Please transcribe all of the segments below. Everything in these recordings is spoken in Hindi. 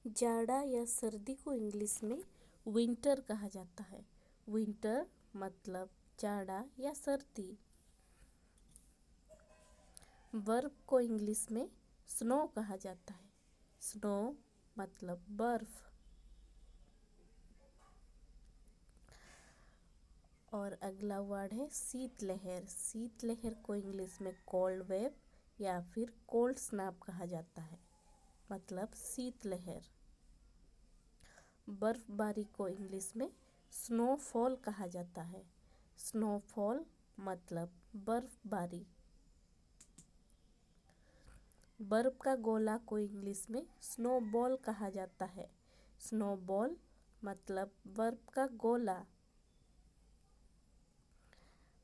जाड़ा या सर्दी को इंग्लिश में विंटर कहा जाता है। विंटर मतलब जाड़ा या सर्दी। बर्फ को इंग्लिश में स्नो कहा जाता है। स्नो मतलब बर्फ। और अगला वर्ड है शीतलहर। शीतलहर को इंग्लिश में कोल्ड वेव या फिर कोल्ड स्नैप कहा जाता है, मतलब शीतलहर। बर्फबारी को इंग्लिश में स्नोफॉल कहा जाता है। स्नोफॉल मतलब बर्फबारी। बर्फ का गोला को इंग्लिश में स्नोबॉल कहा जाता है। स्नोबॉल मतलब बर्फ का गोला।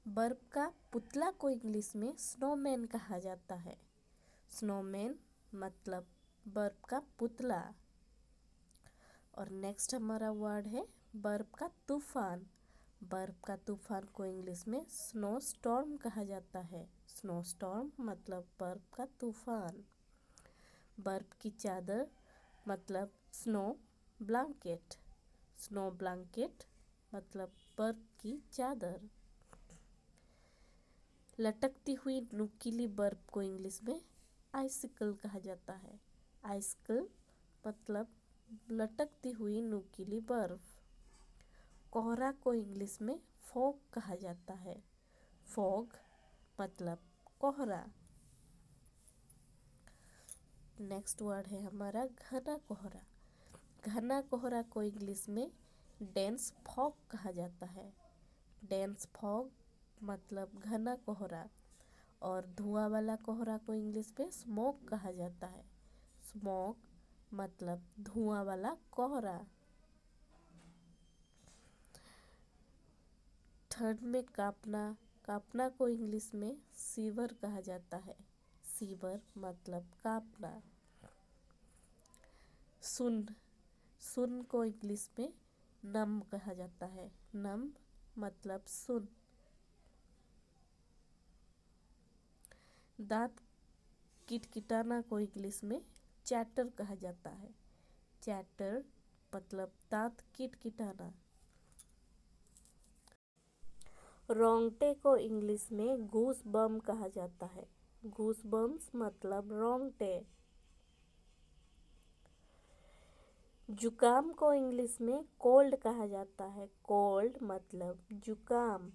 बर्फ का पुतला को इंग्लिश में स्नोमैन कहा जाता है। स्नोमैन मतलब बर्फ का पुतला। और नेक्स्ट हमारा वर्ड है बर्फ का तूफान। बर्फ का तूफान को इंग्लिश में स्नो स्टॉर्म कहा जाता है। स्नो स्टॉर्म मतलब बर्फ का तूफान। बर्फ की चादर मतलब स्नो ब्लैंकेट। स्नो ब्लैंकेट मतलब बर्फ की चादर। लटकती हुई नुकीली बर्फ को इंग्लिश में आइसिकल कहा जाता है। आइसिकल मतलब लटकती हुई नुकीली बर्फ। कोहरा को इंग्लिश में फॉग कहा जाता है। फॉग मतलब कोहरा। नेक्स्ट वर्ड है हमारा घना कोहरा। घना कोहरा को इंग्लिश में डेंस फॉग कहा जाता है। डेंस फॉग मतलब घना कोहरा। और धुआं वाला कोहरा को इंग्लिश में स्मोक कहा जाता है। स्मोक मतलब धुआं वाला कोहरा। ठंड में कांपना को इंग्लिश में सीवर कहा जाता है। सीवर मतलब कांपना। सुन को इंग्लिश में नम कहा जाता है। नम मतलब सुन। दांत किटकिटाना को इंग्लिश में चैटर कहा जाता है। चैटर मतलब दांत किटकिटाना। रोंगटे को इंग्लिश में गूस बम कहा जाता है। गूस बम्स मतलब रोंगटे। जुकाम को इंग्लिश में कोल्ड कहा जाता है। कोल्ड मतलब जुकाम।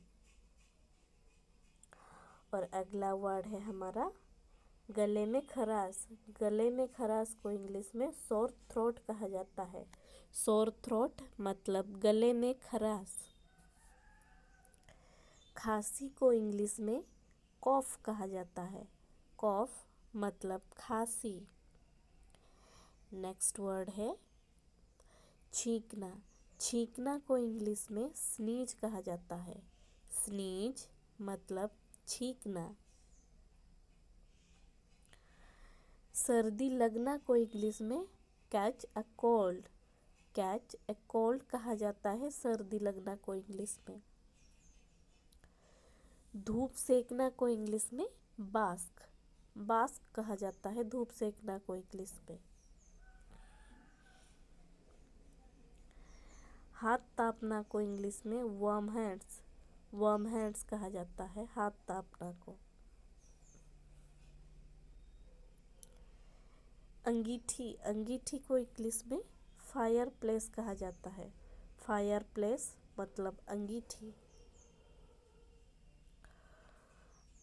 और अगला वर्ड है हमारा गले में खराश। गले में खराश को इंग्लिश में सोर थ्रोट कहा जाता है। सोर थ्रोट मतलब गले में खराश। खांसी को इंग्लिश में कॉफ कहा जाता है। कॉफ मतलब खांसी। नेक्स्ट वर्ड है छींकना। छींकना को इंग्लिश में स्नीज कहा जाता है। स्नीज मतलब छींकना। सर्दी लगना को इंग्लिश में catch a cold. Catch a cold कहा जाता है सर्दी लगना को इंग्लिश में। धूप सेकना को इंग्लिश में बास्क। बास्क कहा जाता है धूप सेकना को इंग्लिश में। हाथ तापना को इंग्लिश में वार्म हैंड्स। वार्म हैंड्स कहा जाता है हाथ तापना को। अंगीठी। अंगीठी को इंग्लिश में फायर प्लेस कहा जाता है। फायर प्लेस मतलब अंगीठी।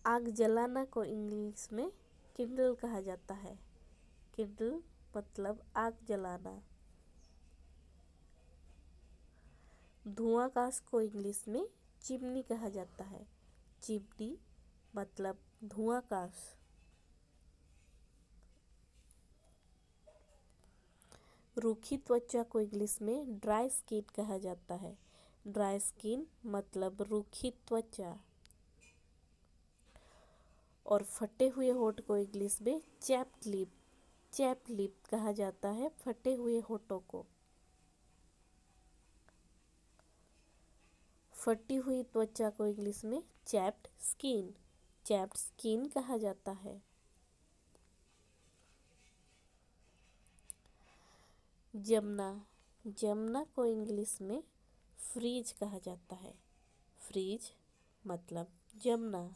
आग जलाना को इंग्लिश में किंडल कहा जाता है। किंडल मतलब आग जलाना। धुआंकाश को इंग्लिश में चिमनी कहा जाता है। चिमनी मतलब धुआंकाश। रूखी त्वचा को इंग्लिश में ड्राई स्किन कहा जाता है। ड्राई स्किन मतलब रूखी त्वचा। और फटे हुए होठ को इंग्लिश में चैप्ड लिप। चैप्ड लिप कहा जाता है फटे हुए होठों को। फटी हुई त्वचा को इंग्लिश में चैप्ड स्किन। चैप्ड स्किन कहा जाता है। जमुना, जमुना को इंग्लिश में फ्रीज कहा जाता है। फ्रीज मतलब जमुना।